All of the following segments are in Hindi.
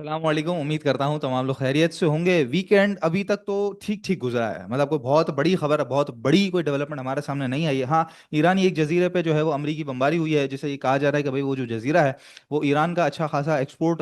अस्सलामुअलैकुम। उम्मीद करता हूँ तमाम लोग खैरियत से होंगे। वीकेंड अभी तक तो ठीक ठीक गुजरा है, मतलब कोई बहुत बड़ी खबर, बहुत बड़ी कोई डेवलपमेंट हमारे सामने नहीं आई है। हाँ, ईरानी एक जजीरे पे जो है वो अमरीकी बमबारी हुई है, जिसे ये कहा जा रहा है कि भाई वो जो जजीरा है वो ईरान का अच्छा खासा एक्सपोर्ट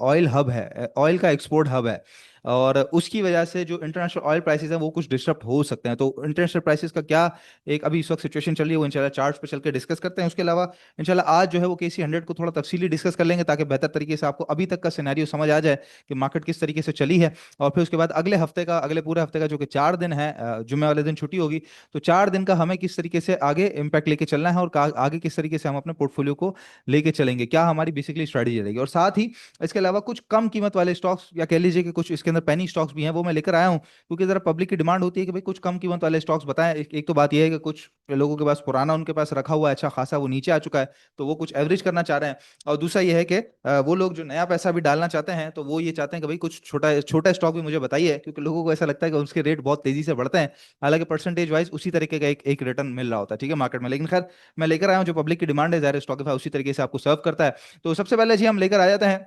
ऑयल हब है, ऑयल का एक्सपोर्ट हब है। और उसकी वजह से जो इंटरनेशनल ऑयल प्राइसेस हैं वो कुछ डिस्टर्ब हो सकते हैं। तो इंटरनेशनल प्राइसेस का क्या एक अभी इस वक्त सिचुएशन चल रही है वो इंशाल्लाह चार्ट्स पे चल के डिस्कस करते हैं। उसके अलावा इंशाल्लाह आज जो है वो KC 100 को थोड़ा तफसीली डिस्कस कर लेंगे, ताकि बेहतर तरीके से आपको अभी तक का सिनेरियो समझ आ जाए कि मार्केट किस तरीके से चली है। और फिर उसके बाद अगले हफ्ते का, अगले पूरे हफ्ते का जो कि 4 दिन है, जुम्मे वाले दिन छुट्टी होगी, तो 4 दिन का हमें किस तरीके से आगे इम्पैक्ट लेके चलना है और आगे किस तरीके से हम अपने पोर्टफोलियो को लेके चलेंगे, क्या हमारी बेसिकली स्ट्रेटेजी रहेगी। और साथ ही इसके अलावा कुछ कम कीमत वाले स्टॉक्स, या कह लीजिए कि कुछ इसके अंदर पेनी स्टॉक्स भी हैं, वो मैं लेकर आया हूँ, क्योंकि जरा पब्लिक की डिमांड होती है कि भाई कुछ कम कीमत वाले स्टॉक्स बताएं। एक तो बात यह है कि कुछ लोगों के पास पुराना उनके पास रखा हुआ है अच्छा खासा, वो नीचे आ चुका है, तो वो कुछ एवरेज करना चाह रहे हैं। और दूसरा ये है कि वो लोग जो नया पैसा भी डालना चाहते हैं, तो वो ये चाहते हैं कि भाई कुछ छोटा छोटा स्टॉक भी मुझे बताइए, क्योंकि लोगों को ऐसा लगता है कि उसके रेट बहुत तेजी से बढ़ते हैं, हालांकि परसेंटेज वाइज उसी तरीके का एक रिटर्न मिल रहा होता है, ठीक है, मार्केट में। लेकिन खैर, मैं लेकर आया हूँ जो पब्लिक की डिमांड है, ज़ाहिर स्टॉकीफाई उसी तरीके से आपको सर्व करता है। तो सबसे पहले जी हम लेकर आ जाते हैं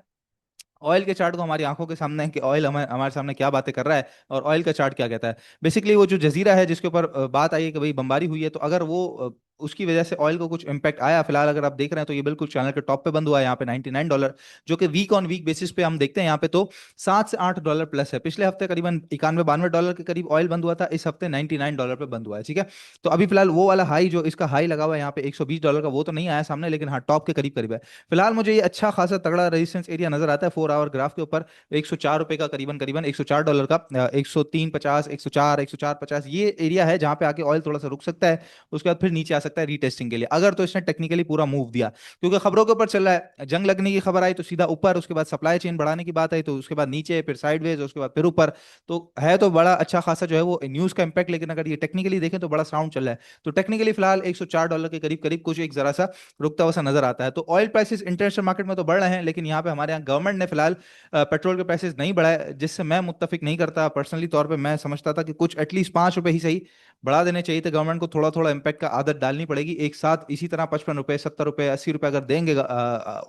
ऑयल के चार्ट को हमारी आंखों के सामने, कि ऑयल हमारे हमारे सामने क्या बातें कर रहा है और ऑयल का चार्ट क्या कहता है। बेसिकली वो जो जजीरा है जिसके ऊपर बात आई है कि भाई बमबारी हुई है, तो अगर वो उसकी वजह से ऑयल को कुछ इम्पैक्ट आया, फिलहाल अगर आप देख रहे हैं तो ये बिल्कुल चैनल के टॉप पे बंद हुआ है, यहाँ पे $99, जो कि वीक ऑन वीक बेसिस पे हम देखते हैं यहाँ पे तो $7 से $8 प्लस है। पिछले हफ्ते करीबन 91-92 के करीब ऑयल बंद हुआ था, इस हफ्ते $99 पे बंद हुआ है, ठीक है। तो अभी फिलहाल वो वाला हाई, जो इसका हाई लगा हुआ है यहाँ पे $120 का, वो तो नहीं आया सामने, लेकिन हाँ टॉप के करीब करीब है। फिलहाल मुझे ये अच्छा खासा तगड़ा रेजिस्टेंस एरिया नजर आता है 4 आवर ग्राफ के ऊपर, $104 का, करीबन करीबन $104 का, 103.50, 104, 104.50, ये एरिया है जहां पे आके ऑयल थोड़ा सा रुक सकता है। उसके बाद फिर नीचे आ सकता है रीटेस्टिंग के लिए, अगर तो इसने टेक्निकली पूरा मूव दिया, क्योंकि खबरों के ऊपर चल रहा है, जंग लगने की खबर आई तो सीधा ऊपर, उसके बाद सप्लाई चेन बढ़ाने की बात आई तो उसके बाद नीचे, फिर साइडवेज, उसके बाद फिर ऊपर। तो है तो बड़ा अच्छा खासा जो है वो न्यूज का इंपैक्ट, लेकिन अगर ये टेक्निकली देखें तो बड़ा साउंड चल रहा है। तो टेक्निकली फिलहाल $104 के करीब करीब कुछ एक जरा सा रुकता हुआ सा नजर आता है। तो ऑयल प्राइसेस इंटरनेशनल मार्केट में तो बढ़ रहे हैं, लेकिन यहाँ पे हमारे यहाँ गवर्नमेंट ने फिलहाल पेट्रोल के प्राइसेस नहीं बढ़ाए, जिससे मैं मुत्तफिक नहीं करता। पर्सनली तौर पे मैं समझता था कि कुछ एटलीस्ट ₹5 ही सही बढ़ा देने चाहिए थे। गवर्नमेंट को थोड़ा थोड़ा इम्पैक्ट का आदत डालनी पड़ेगी एक साथ, इसी तरह ₹55, ₹70, ₹80 अगर देंगे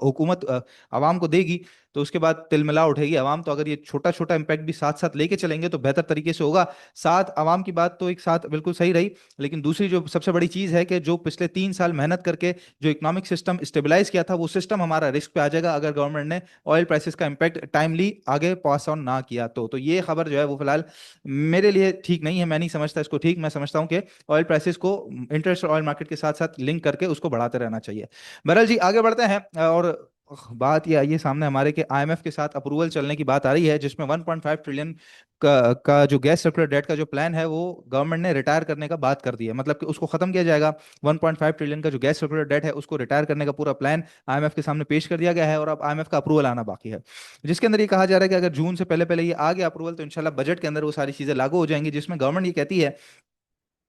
हुकूमत आवाम को देगी, तो उसके बाद तिलमिला उठेगी आवाम। तो अगर ये छोटा छोटा इम्पैक्ट भी साथ साथ लेके चलेंगे तो बेहतर तरीके से होगा। साथ आवाम की बात तो एक साथ बिल्कुल सही रही, लेकिन दूसरी जो सबसे बड़ी चीज है कि जो पिछले 3 साल मेहनत करके जो इकोनॉमिक सिस्टम स्टेबलाइज किया था, वो सिस्टम हमारा रिस्क पे आ जाएगा अगर गवर्नमेंट ने ऑयल प्राइसेस का इम्पैक्ट टाइमली आगे पास ऑन ना किया। तो ये खबर जो है वो फिलहाल मेरे लिए ठीक नहीं है, मैं नहीं समझता इसको ठीक। मैं समझता हूँ कि ऑयल प्राइसेस को इंटरनेशनल ऑयल मार्केट के साथ साथ लिंक करके उसको बढ़ाते रहना चाहिए। बहरहाल जी आगे बढ़ते हैं। और बात ये आई है सामने हमारे के IMF के साथ अप्रूवल चलने की बात आ रही है, जिसमें 1.5 ट्रिलियन का जो गैस सर्कुलर डेट का जो प्लान है वो गवर्नमेंट ने रिटायर करने का बात कर दी है, मतलब कि उसको खत्म किया जाएगा। 1.5 ट्रिलियन का जो गैस सर्कुलर डेट है उसको रिटायर करने का पूरा प्लान IMF के सामने पेश कर दिया गया है, और अब IMF का अप्रूवल आना बाकी है, जिसके अंदर ये कहा जा रहा है कि अगर जून से पहले पहले ये आ गया अप्रूवल, तो इंशाल्लाह बजट के अंदर वो सारी चीजें लागू हो जाएंगी, जिसमें गवर्नमेंट ये कहती है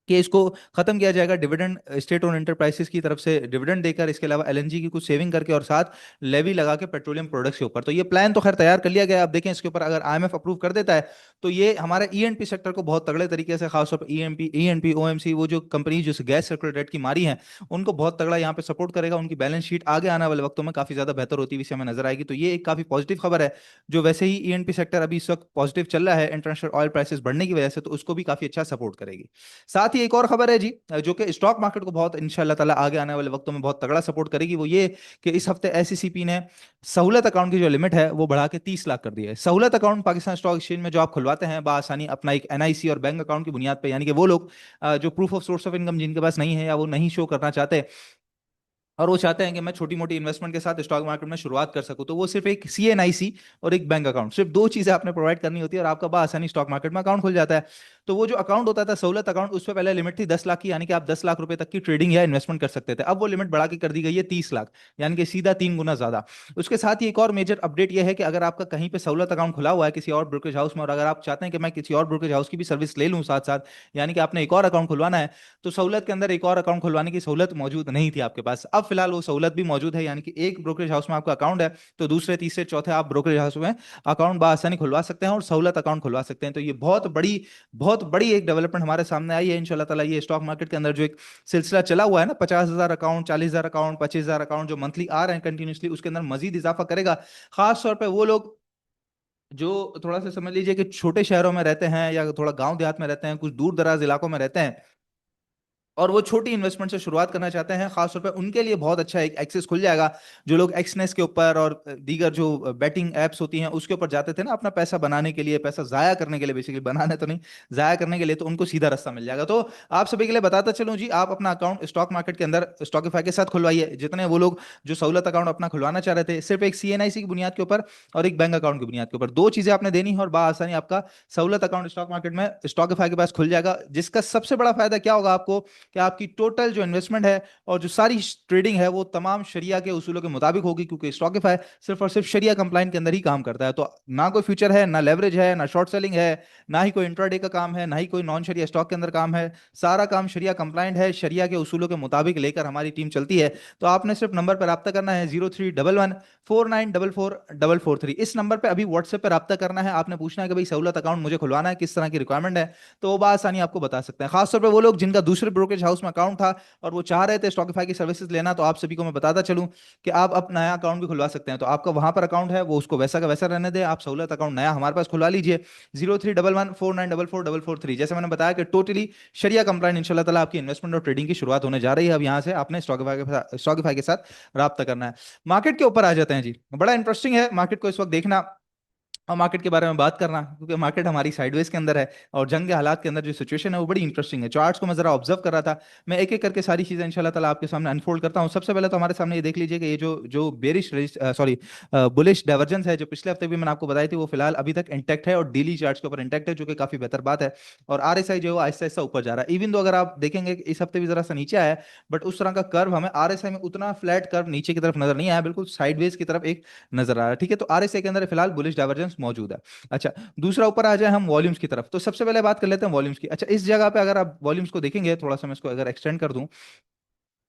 कि इसको खत्म किया जाएगा डिविडेंड स्टेट ओन एंटरप्राइजेस की तरफ से डिविडेंड देकर, इसके अलावा LNG की कुछ सेविंग करके, और साथ लेवी लगा के पेट्रोलियम प्रोडक्ट्स के ऊपर। तो ये प्लान तो खैर तैयार कर लिया गया है। अब देखें इसके ऊपर अगर IMF अप्रूव कर देता है तो ये हमारे E&P सेक्टर को बहुत तगड़े तरीके से, खासतौर पर E&P OMC, वो जो कंपनी जो गैस सर्कुलर डेट की मारी है, उनको बहुत तगड़ा यहाँ पे सपोर्ट करेगा। उनकी बैलेंस शीट आगे आने वाले वक्तों में काफी ज्यादा बेहतर होती हुई हमें नजर आएगी। तो ये एक काफी पॉजिटिव खबर है। जो वैसे ही E&P सेक्टर अभी इस वक्त पॉजिटिव चल रहा है इंटरनेशनल ऑयल प्राइसेस बढ़ने की वजह से, तो उसको भी काफी अच्छा सपोर्ट करेगी। साथ ही एक और खबर है जी, जो कि स्टॉक मार्केट को बहुत इंशाल्लाह ताला आगे आने वाले वक्तों में बहुत तगड़ा सपोर्ट करेगी। वो ये कि इस हफ्ते SECP ने सहूलत अकाउंट की जो लिमिट है वो बढ़ा के 30 लाख कर दी है। सहूलत अकाउंट पाकिस्तान स्टॉक एक्सचेंज में जो आप खुलवाते हैं बआसानी अपना एक NIC और बैंक अकाउंट की बुनियाद पे, यानी कि वो लोग जो proof of source of income जिनके पास नहीं है या वो नहीं शो करना चाहते, और वो चाहते हैं कि मैं छोटी मोटी इन्वेस्टमेंट के साथ स्टॉक मार्केट में शुरुआत कर सकूं, तो वो सिर्फ एक CNIC और एक बैंक अकाउंट, सिर्फ दो चीजें आपने प्रोवाइड करनी होती है और आपका बआसानी स्टॉक मार्केट में अकाउंट खुल जाता है। तो वो जो अकाउंट होता था सहूलत अकाउंट, उस पर पहले लिमिट थी 10 लाख की, यानी कि आप 10 लाख रुपए तक की ट्रेडिंग या इन्वेस्टमेंट कर सकते थे। अब वो लिमिट बढ़ा के कर दी गई है 30 लाख, यानी कि सीधा 3 गुना ज्यादा। उसके साथ ही एक और मेजर अपडेट यह है कि अगर आपका कहीं पे सहूलत अकाउंट खुला हुआ है किसी और ब्रोकरेज हाउस में, और अगर आप चाहते हैं कि मैं किसी और ब्रोकरेज हाउस की भी सर्विस ले लूं साथ साथ, यानी कि आपने एक और अकाउंट खुलवाना है, तो सहूलत के अंदर एक और अकाउंट खुलवाने की सहूलत मौजूद नहीं थी आपके पास। अब फिलहाल वो सहूलत भी मौजूद है, यानी कि एक ब्रोकरेज हाउस में आपका अकाउंट है तो दूसरे तीसरे चौथे आप ब्रोकरेज हाउस में अकाउंट बआसानी खुलवा सकते हैं और सहूलत अकाउंट खुलवा सकते हैं। तो ये बहुत बड़ी एक डेवलपमेंट हमारे सामने आई है इंशाल्लाह ताला। ये स्टॉक मार्केट के अंदर जो एक सिलसिला चला हुआ है ना, 50,000 अकाउंट, 40,000 अकाउंट, 25,000 अकाउंट जो मंथली आ रहे हैं कंटिन्यूसली, उसके अंदर मजीद इजाफा करेगा। खास तौर पर वो लोग जो थोड़ा सा समझ लीजिए कि छोटे शहरों में रहते हैं या थोड़ा गांव देहात में रहते हैं, कुछ दूर दराज इलाकों में रहते हैं, और वो छोटी इन्वेस्टमेंट से शुरुआत करना चाहते हैं, खासतौर पे उनके लिए बहुत अच्छा एक एक्सेस खुल जाएगा। जो लोग एक्सनेस के ऊपर और दीगर जो बेटिंग एप्स होती हैं उसके ऊपर जाते थे ना अपना पैसा बनाने के लिए, पैसा जाया करने के लिए, बेसिकली बनाने तो नहीं, जाया करने के लिए, तो उनको सीधा रास्ता मिल जाएगा। तो आप सभी के लिए बताता चलूं जी, आप अपना अकाउंट स्टॉक मार्केट के अंदर स्टॉकीफाई के साथ खुलवाइए। जितने वो लोग जो सहूलत अकाउंट अपना खुलवाना चाह रहे थे, सिर्फ एक सीएनआईसी की बुनियाद के ऊपर और एक बैंक अकाउंट की बुनियाद के ऊपर, दो चीजें आपने देनी है और बआसानी आपका सहूलत अकाउंट स्टॉक मार्केट में स्टॉकीफाई के पास खुल जाएगा। जिसका सबसे बड़ा फायदा क्या होगा आपको, कि आपकी टोटल जो इन्वेस्टमेंट है और जो सारी ट्रेडिंग है वो तमाम शरिया के उसूलों के मुताबिक होगी, क्योंकि स्टॉकीफाई सिर्फ और सिर्फ शरिया कंप्लाइंट के अंदर ही काम करता है। तो ना कोई फ्यूचर है, ना लेवरेज है, ना शॉर्ट सेलिंग है, ना ही कोई इंट्राडे का काम है, ना ही कोई नॉन शरिया स्टॉक के अंदर काम है। सारा काम शरिया कंप्लाइंट है, शरिया के उसूलों के मुताबिक लेकर हमारी टीम चलती है। तो आपने सिर्फ नंबर पर रब्ता करना है, 0311494443। इस नंबर पर अभी व्हाट्सएप पर रब्ता करना है। आपने पूछना है कि भाई सहूलत अकाउंट मुझे खुलवाना है, किस तरह की रिक्वायरमेंट है, तो वो बासानी आपको बता सकते हैं। खासतौर पर वो लोग जिनका दूसरे ब्रोकरेज हाउस में अकाउंट था और वो चाह रहे थे स्टॉकीफाई की सर्विसेज लेना, तो आप सभी को मैं बताता चलूं कि आप अपना नया अकाउंट भी खुलवा सकते हैं। तो आपका वहां पर अकाउंट है वो उसको वैसा का वैसा रहने दें, आप सहूलत अकाउंट नया हमारे पास खुलवा लीजिए। 031149444443। जैसे मैंने बताया कि टोटली शरिया कंप्लाइंट इंशाल्लाह ताला आपकी इन्वेस्टमेंट और ट्रेडिंग की शुरुआत होने जा रही है। अब यहाँ से आपने स्टॉकीफाई के साथ राब्ता करना है। मार्केट के ऊपर आ जाते हैं जी, बड़ा इंटरेस्टिंग है मार्केट को इस वक्त देखना और मार्केट के बारे में बात करना, क्योंकि मार्केट हमारी साइडवेज के अंदर है और जंग के हालात के अंदर जो सिचुएशन है वो बड़ी इंटरेस्टिंग है। चार्ट्स को मैं जरा ऑब्जर्व कर रहा था, मैं एक एक करके सारी चीजें इंशाल्लाह ताला आपके सामने अनफोल्ड करता हूँ। सबसे पहले तो हमारे सामने ये देख लीजिए कि ये जो जो बेरिश सॉरी बुलिश डाइवर्जेंस है जो पिछले हफ्ते भी मैंने आपको बताई थी, वो फिलहाल अभी तक इंटैक्ट है और डेली चार्ट्स के ऊपर इंटैक्ट है, जो कि काफी बेहतर बात है। और आरएसआई जो है वो आहिस्ता आहिस्ता ऊपर जा रहा है। इवन तो अगर आप देखेंगे कि इस हफ्ते भी जरा सा नीचे आया है, बट उस तरह का कर्व हमें आरएसआई में उतना फ्लैट कर्व नीचे की तरफ नजर नहीं आया, बिल्कुल साइडवेज की तरफ एक नजर आ रहा है। ठीक है, तो आरएसआई के अंदर फिलहाल बुलिश डाइवर्जेंस मौजूद है। अच्छा, दूसरा ऊपर आ जाए हम वॉल्यूम्स की तरफ, तो सबसे पहले बात कर लेते हैं वॉल्यूम्स की। अच्छा, इस जगह पे अगर आप वॉल्यूम्स को देखेंगे, थोड़ा सा मैं इसको अगर एक्सटेंड कर दूं,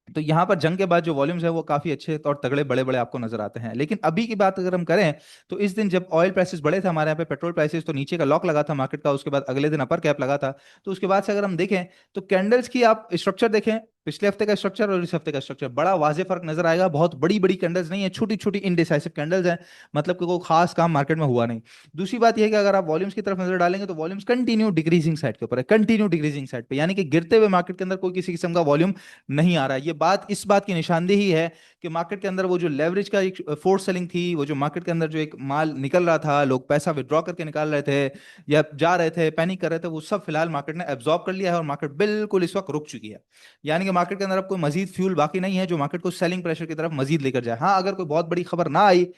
तो यहाँ पर जंग के बाद जो वॉल्यूम्स है वो काफी अच्छे और तगड़े बड़े बड़े आपको नजर आते हैं। लेकिन अभी की बात अगर हम करें, तो इस दिन जब ऑयल प्राइसेस बढ़े थे हमारे यहाँ पे, पेट्रोल प्राइसेस, तो नीचे का लॉक लगा था मार्केट का, उसके बाद अगले दिन अपर कैप लगा था। तो उसके बाद से अगर हम देखें, तो कैंडल्स की आप स्ट्रक्चर देखें, पिछले हफ्ते का स्ट्रक्चर और इस हफ्ते का स्ट्रक्चर, बड़ा वाजे फर्क नजर आएगा। बहुत बड़ी बड़ी कैंडल्स नहीं है, छोटी छोटी इनडिसाइसिव कैंडल्स हैं, मतलब कि कोई खास काम मार्केट में हुआ नहीं। दूसरी बात यह है कि अगर आप वॉल्यूम्स की तरफ नजर डालेंगे, तो वॉल्यूम्स कंटिन्यू डिक्रीजिंग साइड के ऊपर है, कंटिन्यू डिक्रीजिंग साइड पे, यानी कि गिरते हुए मार्केट के अंदर कोई किसी किस्म का वॉल्यूम नहीं आ रहा है। ये बात इस बात की निशानदेही है कि मार्केट के अंदर वो जो लेवरेज का एक फोर्स सेलिंग थी, वो जो मार्केट के अंदर जो एक माल निकल रहा था, लोग पैसा विड्रॉ करके निकाल रहे थे या जा रहे थे, पैनिक कर रहे थे, वो सब फिलहाल मार्केट ने एब्जॉर्ब कर लिया है और मार्केट बिल्कुल इस वक्त रुक चुकी है। यानी कि मार्केट के अंदर अब कोई मजीद फ्यूल बाकी नहीं है जो मार्केट को सेलिंग प्रेशर की तरफ मजीद लेकर जाए। हाँ, अगर कोई बहुत बड़ी खबर ना आई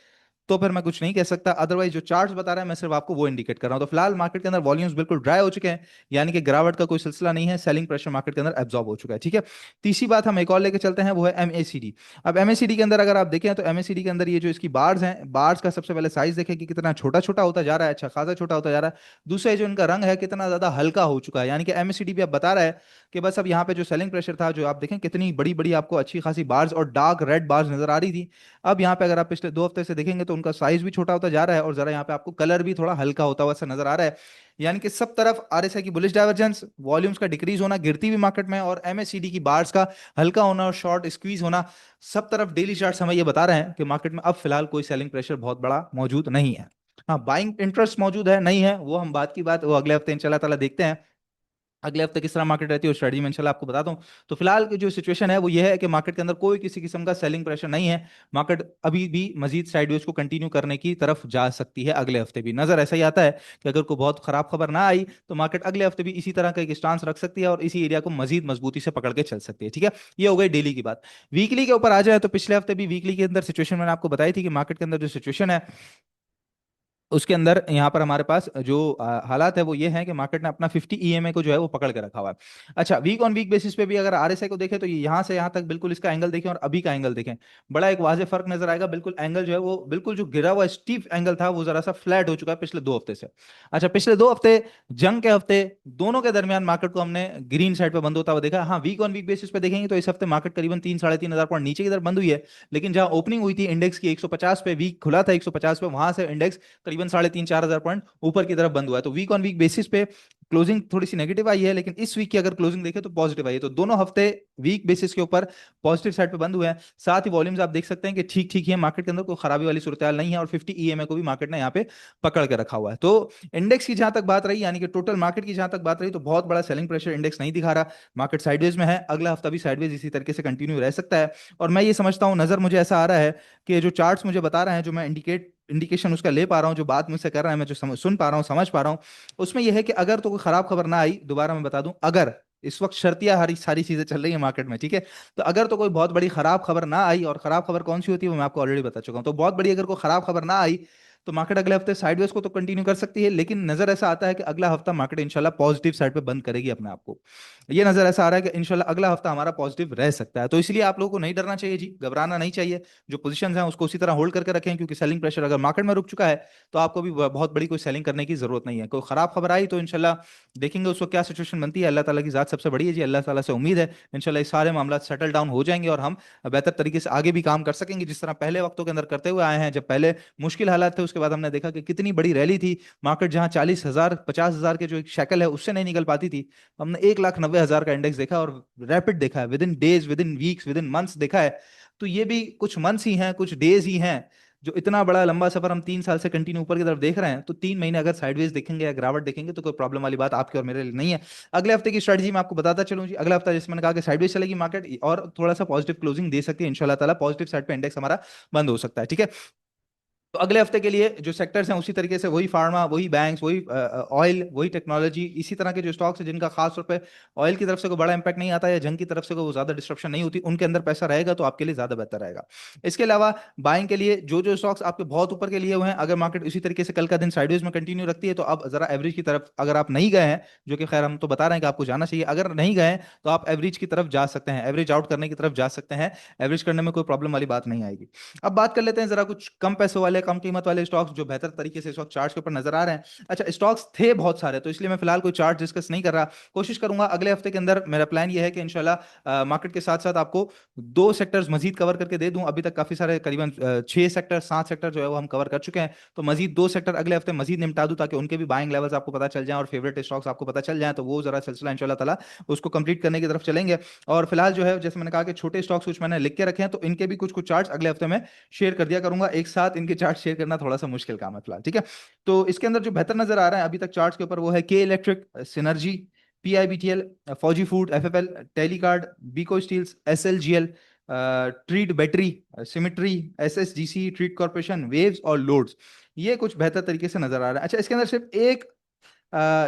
तो फिर मैं कुछ नहीं कह सकता, अदरवाइज जो चार्ट्स बता रहा है मैं सिर्फ आपको वो इंडिकेट कर रहा हूं। तो फिलहाल मार्केट के अंदर वॉल्यूम्स बिल्कुल ड्राई हो चुके हैं, यानी कि गिरावट का कोई सिलसिला नहीं है, सेलिंग प्रेशर मार्केट के अंदर एब्जॉर्ब हो चुका है। ठीक है, तीसरी बात हम एक और लेके चलते हैं, वो है एमएसीडी। अब एमएसीडी के अंदर अगर आप देखें, तो एमएसीडी के अंदर ये जो इसकी बार्स हैं, बार्स का सबसे पहले साइज देखें कि कितना छोटा छोटा होता जा रहा है, अच्छा खासा छोटा होता जा रहा है। दूसरा जो इनका रंग है कितना ज्यादा हल्का हो चुका है, यानी कि एमएसीडी भी अब बता रहा है कि बस अब यहाँ पे जो सेलिंग प्रेशर था, जो आप देखें कितनी बड़ी बड़ी आपको अच्छी खासी बार्स और डार्क रेड बार्स नजर आ रही थी, अब यहाँ पे अगर आप पिछले 2 हफ्ते से देखेंगे तो उनका साइज भी छोटा होता जा रहा है और जरा यहाँ पे आपको कलर भी थोड़ा हल्का होता हुआ सा नजर आ रहा है। यानी कि सब तरफ आरएसआई की बुलिश डाइवर्जेंस, वॉल्यूम्स का डिक्रीज होना गिरती हुई मार्केट में, और एमएससीडी की बार्स का हल्का होना और शॉर्ट स्क्वीज होना, सब तरफ डेली चार्ट्स हमें ये बता रहे हैं कि मार्केट में अब फिलहाल कोई सेलिंग प्रेशर बहुत बड़ा मौजूद नहीं है। हाँ, बाइंग इंटरेस्ट मौजूद है नहीं है, वो हम बात की बात वो अगले हफ्ते इंशाल्लाह ताला देखते हैं। अगले हफ्ते किस तरह मार्केट रहती है उस स्ट्रेटजी में इंशाल्लाह आपको बताता हूँ। तो फिलहाल की जो सिचुएशन है वो ये है कि मार्केट के अंदर कोई किसी किस्म का सेलिंग प्रेशर नहीं है। मार्केट अभी भी मजीद साइडवेज को कंटिन्यू करने की तरफ जा सकती है, अगले हफ्ते भी नजर ऐसा ही आता है कि अगर कोई बहुत खराब खबर ना आई तो मार्केट अगले हफ्ते भी इसी तरह का एक स्टांस रख सकती है और इसी एरिया को मजीद मजबूती से पकड़ के चल सकती है। ठीक है, ये हो गई डेली की बात। वीकली के ऊपर आ जाए, तो पिछले हफ्ते भी वीकली के अंदर सिचुएशन मैंने आपको बताई थी कि मार्केट के अंदर जो सिचुएशन है उसके अंदर यहाँ पर हमारे पास जो हालात है वो ये है कि मार्केट ने अपना 50 ईएमए को जो है वो पकड़ के रखा हुआ है। अच्छा, वीक ऑन वीक बेसिस पे भी अगर आरएसआई को देखें, तो ये यहाँ से यहाँ तक बिल्कुल इसका एंगल देखें और अभी का एंगल देखें, बड़ा एक वाजे फर्क नजर आएगा। बिल्कुल एंगल जो है वो बिल्कुल जो गिरा हुआ स्टीफ एंगल था वो जरा सा फ्लैट हो चुका है पिछले 2 हफ्ते से। अच्छा, पिछले 2 हफ्ते जंग के हफ्ते दोनों के दरमियान मार्केट को हमने ग्रीन साइड पे बंद होता हुआ देखा। हाँ, वीक ऑन वीक बेसिस पे देखेंगे तो इस हफ्ते मार्केट करीबन 3 साढ़े 3 हजार पॉइंट नीचे की तरफ बंद हुई है, लेकिन जहां ओपनिंग हुई थी इंडेक्स की 150 पे, वीक खुला था 150 पे, वहां से इंडेक्स करीबन 3.5 4 हजार पॉइंट ऊपर की तरफ बंद हुआ है। तो वीक ऑन वीक बेसिस पे क्लोजिंग थोड़ी सी नेगेटिव आई है, लेकिन इस वीक की अगर क्लोजिंग देखें तो पॉजिटिव आई है। तो दोनों हफ्ते वीक बेसिस के ऊपर पॉजिटिव साइड पे बंद हुए हैं। साथ ही वॉल्यूम्स आप देख सकते हैं कि ठीक ठीक ही है, मार्केट के अंदर कोई खराबी वाली सूरत नहीं है, और 50 ईएमए को भी मार्केट ने यहाँ पे पकड़ के रखा हुआ है। तो इंडेक्स की जहां तक बात रही, यानी कि टोटल मार्केट की जहां तक बात रही, तो बहुत बड़ा सेलिंग प्रेशर इंडेक्स नहीं दिखा रहा। मार्केट साइडवेज में है, अगला हफ्ता भी साइडवेज इसी तरीके से कंटिन्यू रह सकता है। और मैं ये समझता हूँ, नजर मुझे ऐसा आ रहा है कि जो चार्ट्स मुझे बता रहे हैं, जो मैं इंडिकेशन उसका ले पा रहा हूँ, जो बात मुझसे कर रहा है, मैं जो सुन पा रहा हूँ, समझ पा रहा हूँ, उसमें यह है कि अगर तो कोई खराब खबर ना आई, दोबारा मैं बता दूं, अगर इस वक्त शर्तिया हरी सारी चीजें चल रही है मार्केट में, ठीक है, तो अगर तो कोई बहुत बड़ी खराब खबर ना आई, और खराब खबर कौन सी होती है वो मैं आपको ऑलरेडी बता चुका हूं, तो बहुत बड़ी अगर कोई खराब खबर ना आई, तो मार्केट अगले हफ्ते साइडवेज को तो कंटिन्यू कर सकती है, लेकिन नजर ऐसा आता है कि अगला हफ्ता मार्केट इंशाल्लाह पॉजिटिव साइड पे बंद करेगी अपने आप को। ये नजर ऐसा आ रहा है कि इंशाल्लाह अगला हफ्ता हमारा पॉजिटिव रह सकता है। तो इसलिए आप लोगों को नहीं डरना चाहिए जी, घबराना नहीं चाहिए। जो पोजीशंस हैं उसको उसी तरह होल्ड करके रखें, क्योंकि सेलिंग प्रेशर अगर मार्केट में रुक चुका है, तो आपको भी बहुत बड़ी कोई सेलिंग करने की जरूरत नहीं है। कोई खराब खबर आई तो इंशाल्लाह देखेंगे उसको क्या सिचुएशन बनती है। अल्लाह ताला की जात सबसे बड़ी है जी, अल्लाह ताला से उम्मीद है इंशाल्लाह ये सारे मामला सेटल डाउन हो जाएंगे, और हम बेहतर तरीके से आगे भी काम कर सकेंगे, जिस तरह पहले वक्तों के अंदर करते हुए आए हैं। जब पहले मुश्किल हालात थे, उसके बाद हमने देखा कि कितनी बड़ी रैली थी, मार्केट जहां 40,000 50,000 के जो एक शैकल है उससे नहीं निकल पाती थी, हमने 1,90,000 का इंडेक्स देखा, और रैपिड देखा है, with in days, with in weeks, with in months देखा है। तो ये भी कुछ मंथ्स ही हैं, कुछ डेज ही हैं, जो इतना बड़ा लंबा सफर हम 3 साल से कंटिन्यू ऊपर की तरफ देख रहे हैं, तो 3 महीने अगर साइडवेज देखेंगे या गिरावट देखेंगे तो कोई प्रॉब्लम वाली बात आपके और मेरे लिए नहीं है। अगले हफ्ते की स्ट्रेटजी मैं आपको बताता चलूं जी। अगला हफ्ता जैसे मैंने कहा कि साइडवेज चलेगी मार्केट, और थोड़ा सा पॉजिटिव क्लोजिंग दे सकती है इंशाल्लाह ताला, पॉजिटिव साइड पे इंडेक्स हमारा बंद हो सकता है, ठीक है। तो अगले हफ्ते के लिए जो सेक्टर्स हैं उसी तरीके से, वही फार्मा, वही बैंक्स, वही ऑयल, वही टेक्नोलॉजी, इसी तरह के जो स्टॉक्स हैं जिनका खास तौर पे ऑयल की तरफ से कोई बड़ा इंपैक्ट नहीं आता, या जंग की तरफ से कोई ज्यादा डिस्ट्रप्शन नहीं होती, उनके अंदर पैसा रहेगा तो आपके लिए ज्यादा बेहतर रहेगा। इसके अलावा बाइंग के लिए जो जो स्टॉक्स आपके बहुत ऊपर के लिए हुए हैं, अगर मार्केट इसी तरीके से कल का दिन साइडवेज में कंटिन्यू रखती है, तो अब जरा एवरेज की तरफ अगर आप नहीं गए हैं, जो कि खैर हम तो बता रहे हैं कि आपको जाना चाहिए, अगर नहीं गए हैं तो आप एवरेज की तरफ जा सकते हैं, एवरेज आउट करने की तरफ जा सकते हैं। एवरेज करने में कोई प्रॉब्लम वाली बात नहीं आएगी। अब बात कर लेते हैं जरा कुछ कम पैसों वाले, कम कीमत वाले स्टॉक्स जो बेहतर तरीके से इस वक्त चार्ट के ऊपर नजर आ रहे हैं। अच्छा, स्टॉक्स थे बहुत सारे, तो इसलिए मैं फिलहाल कोई चार्ट डिस्कस नहीं कर रहा। कोशिश करूंगा अगले हफ्ते के अंदर, मेरा प्लान ये है कि इंशाल्लाह मार्केट के साथ साथ आपको 2 सेक्टर्स मजीद कवर करके दे दूं। अभी तक काफी सारे करीबन 6 सेक्टर 7 सेक्टर जो है वो हम कवर कर चुके हैं, तो मजीद 2 सेक्टर अगले हफ्ते मजीद निपटा दूं, ताकि उनके भी बाइंग लेवल्स आपको पता चल जाए और फेवरेट स्टॉक्स आपको पता चल जाए, तो वो जरा सिलसिला इंशाल्लाह ताला उसको कंप्लीट करने की तरफ चलेंगे। और फिलहाल जो है, जैसे मैंने कहा कि छोटे स्टॉक्स कुछ मैंने लिख के रखे हैं, तो इनके भी कुछ कुछ चार्ट्स अगले हफ्ते में शेयर कर दिया करूंगा। एक साथ इनके चार्ट शेयर करना थोड़ा सा मुश्किल काम है फिलहाल, ठीक है। तो इसके अंदर जो बेहतर नजर आ रहा है अभी तक चार्ट्स के ऊपर, वो है के electric, synergy, PIBTL, Fauji food, FFL, telecard, Beco steels, SLGL, Treet battery, symmetry, SSGC, Treet corporation, waves और लोड्स। ये कुछ बेहतर तरीके से नजर आ रहा है। अच्छा, इसके अंदर सिर्फ एक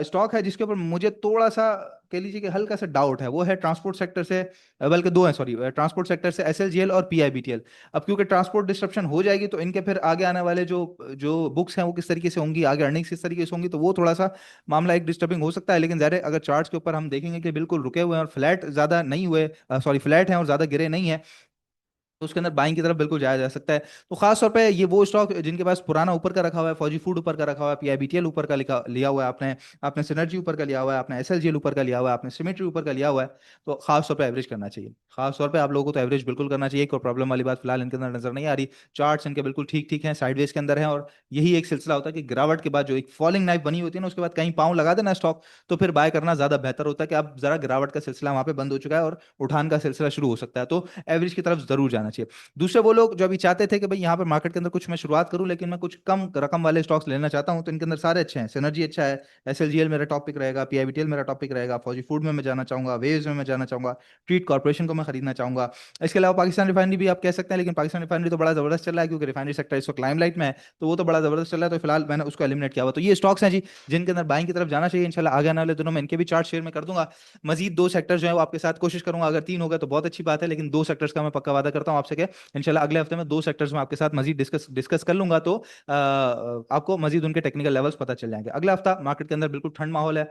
स्टॉक है जिसके ऊपर मुझे थोड़ा सा, कह लीजिए कि हल्का सा डाउट है, वो है ट्रांसपोर्ट सेक्टर से, बल्कि दो है, सॉरी, ट्रांसपोर्ट सेक्टर से एसएलजीएल और पीआईबीटीएल। अब क्योंकि ट्रांसपोर्ट डिस्ट्रप्शन हो जाएगी, तो इनके फिर आगे आने वाले जो जो बुक्स हैं वो किस तरीके से होंगी, आगे अर्निंग्स किस तरीके से होंगी, तो वो थोड़ा सा मामला एक डिस्टर्बिंग हो सकता है। लेकिन ज़ाहिर है, अगर चार्ट्स के ऊपर हम देखेंगे कि बिल्कुल रुके हुए हैं और फ्लैट ज़्यादा नहीं हुए, सॉरी फ्लैट हैं और ज़्यादा गिरे नहीं है, तो उसके अंदर बाइंग की तरफ बिल्कुल जाया जा सकता है। तो खास तौर पे ये वो स्टॉक जिनके पास पुराना ऊपर का रखा हुआ है, फौजी फूड ऊपर का रखा हुआ है, पीआईबीटीएल ऊपर का लिखा लिया हुआ है आपने, आपने सिनर्जी ऊपर का लिया हुआ है, आपने एसएलजीएल ऊपर का लिया हुआ है, आपने सिमेट्री ऊपर का लिया हुआ है, तो खास तौर पे एवरेज करना चाहिए। खास तौर पे आप लोगों को तो एवरेज बिल्कुल करना चाहिए, कोई प्रॉब्लम वाली बात फिलहाल इनके अंदर नजर नहीं आ रही। चार्ट्स इनके बिल्कुल ठीक ठीक हैं, साइडवेज के अंदर है, और यही एक सिलसिला होता है कि गिरावट के बाद जो एक फॉलिंग नाइफ बनी होती है ना, उसके बाद कहीं पाँव लगा देना स्टॉक, तो फिर बाय करना ज्यादा बेहतर होता है कि अब जरा गिरावट का सिलसिला वहां पे बंद हो चुका है और उठान का सिलसिला शुरू हो सकता है, तो एवरेज की तरफ जरूर जाना चाहिए। दूसरे वो लोग जो अभी चाहते थे कि भाई यहाँ पर मार्केट के अंदर कुछ मैं शुरुआत करूं, लेकिन मैं कुछ कम रकम वाले स्टॉक्स लेना चाहता हूं, तो इनके अंदर सारे अच्छे हैं। सिनर्जी अच्छा है, एसएलजीएल मेरा टॉपिक रहेगा, पीआईबीटीएल मेरा टॉपिक रहेगा, फौजी फूड में मैं जाना चाहूंगा, वेव्स में मैं जाना चाहूंगा, ट्रीट कॉर्पोरेशन को मैं खरीदना चाहूंगा। इसके अलावा पाकिस्तान रिफाइनरी भी आप कह सकते हैं, लेकिन पाकिस्तान रिफाइनरी तो बड़ा जबरदस्त चल रहा है, क्योंकि रिफाइनरी सेक्टर इस वक्त लाइमलाइट में है, तो वो तो बड़ा जबरदस्त चल रहा है, तो फिलहाल मैंने उसको एलिमिनेट किया हुआ। तो ये स्टॉक्स हैं जी जिनके अंदर बाइंग की तरफ जाना चाहिए इंशाल्लाह। आगे आने वाले दिनों में इनके भी चार्ट शेयर में कर दूंगा। मजीद 2 सेक्टर जो है वो आपके साथ कोशिश करूंगा, अगर 3 हो गए तो बहुत अच्छी बात है, लेकिन 2 सेक्टर्स का मैं पक्का वादा करता हूं आपसे कि इंशाल्लाह अगले हफ्ते में 2 सेक्टर्स में आपके साथ मजीद डिस्कस डिस्कस कर लूंगा, तो आपको मजीद उनके टेक्निकल लेवल्स पता चल जाएंगे। अगला हफ्ता मार्केट के अंदर बिल्कुल ठंड माहौल है,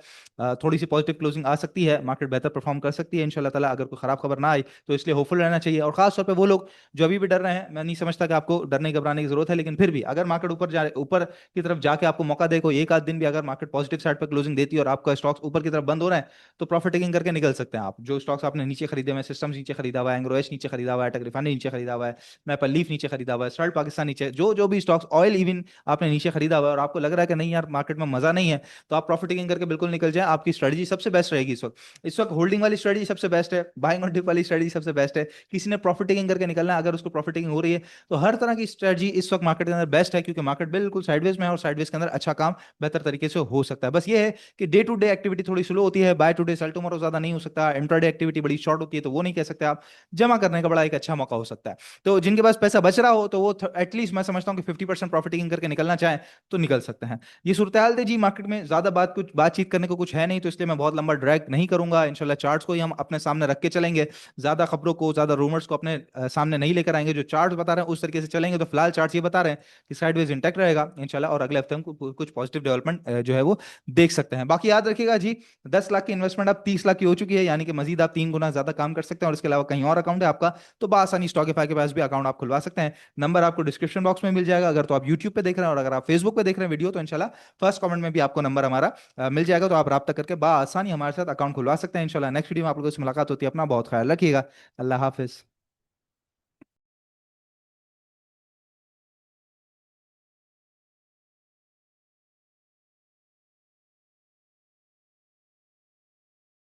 थोड़ी सी पॉजिटिव क्लोजिंग आ सकती है, मार्केट बेहतर परफॉर्म कर सकती है इंशाल्लाह ताला, अगर कोई खराब खबर ना आई, तो इसलिए होपफुल रहना चाहिए। और खास तौर पे वो लोग जो अभी भी डर रहे हैं, मैं नहीं समझता कि आपको डरने घबराने की जरूरत है, लेकिन फिर भी अगर मार्केट ऊपर की तरफ जाके आपको मौका दे, कोई एक आध दिन भी अगर मार्केट पॉजिटिव साइड पर क्लोजिंग देती है और आपका स्टॉक्स ऊपर की तरफ बंद हो रहा है, तो प्रॉफिट टेकिंग करके निकल सकते हैं आप। जो स्टॉक्स आपने नीचे खरीदे हुए, सिस्टम्स नीचे खरीदा हुआ है, एंग्रो एच नीचे खरीदा हुआ है, टेक कंपनी नीचे खरीदा हुआ है, मैपल लीफ नीचे खरीदा हुआ है, सर्ट पाकिस्तान नीचे, जो जो भी स्टॉक्स, ऑयल इवन आपने नीचे खरीदा हुआ है और आपको लग रहा है कि नहीं यार मार्केट में मजा नहीं है, तो आप प्रॉफिट टेकिंग करके बिल्कुल निकल जाए। आपकी स्ट्रेटजी सबसे बेस्ट रहेगी इस वक्त। इस वक्त होल्डिंग वाली स्ट्रेटजी सबसे बेस्ट है, बाइंग और डिप वाली स्ट्रेटजी सबसे बेस्ट है। किसी ने प्रॉफिट टेकिंग करके निकलना है, अगर उसको प्रॉफिट टेकिंग हो रही है, तो हर तरह की स्ट्रेटजी इस वक्त मार्केट के अंदर बेस्ट है, क्योंकि मार्केट बिल्कुल साइडवेज में है और साइडवेज के अंदर अच्छा काम बेहतर तरीके से हो सकता है। बस ये है कि डे टू डे एक्टिविटी थोड़ी स्लो होती है, by two day cell tomorrow ज्यादा नहीं हो सकता, इंट्राडे एक्टिविटी बड़ी शॉर्ट होती है, तो वो नहीं कह सकते आप। जमा करने का बड़ा एक अच्छा मौका हो सकता है। तो जिनके पास पैसा बच रहा हो, तो वो एटलीस्ट मैं समझता हूँ कि 50% प्रॉफिट टेकिंग करके निकलना चाहे तो निकल सकते हैं। ये सूरत हाल थी जी मार्केट में, ज्यादा बातचीत करने को कुछ है नहीं, तो इसलिए मैं बहुत लंबा ड्रैग नहीं करूंगा। इंशाल्लाह चार्ट्स को ही हम अपने सामने रख के चलेंगे, ज्यादा खबरों को, ज्यादा रूमर्स को अपने सामने नहीं लेकर आएंगे। जो चार्ट्स बता रहे हैं उस तरीके से चलेंगे। तो फिलहाल चार्ट्स ये बता रहे हैं कि साइडवेज इंटैक्ट रहेगा इंशाल्लाह, और अगले हफ्ते हम कुछ पॉजिटिव डेवलपमेंट जो है वो देख सकते हैं। बाकी याद रखिएगा जी, 10 लाख की इन्वेस्टमेंट अब 30 लाख की हो चुकी है, यानी कि मजीद आप 3 गुना ज्यादा काम कर सकते हैं। और इसके अलावा कहीं और अकाउंट है आपका, तो बासानी स्टॉकीफाई के पास भी अकाउंट आप खुलवा सकते हैं। नंबर आपको डिस्क्रिप्शन बॉक्स में मिल जाएगा, अगर तो आप यूट्यूब पे देख रहे हैं, और अगर आप फेसबुक पे देख रहे हैं वीडियो, तो इंशाल्लाह फर्स्ट कमेंट में भी आपको नंबर हमारा मिल जाएगा, तो आप रब्ता करके बासानी हमारे साथ अकाउंट खुलवा सकते हैं। इंशाल्लाह नेक्स्ट वीडियो में आप लोगों से मुलाकात होती है। अपना बहुत ख्याल रखिएगा। अल्लाह हाफिज।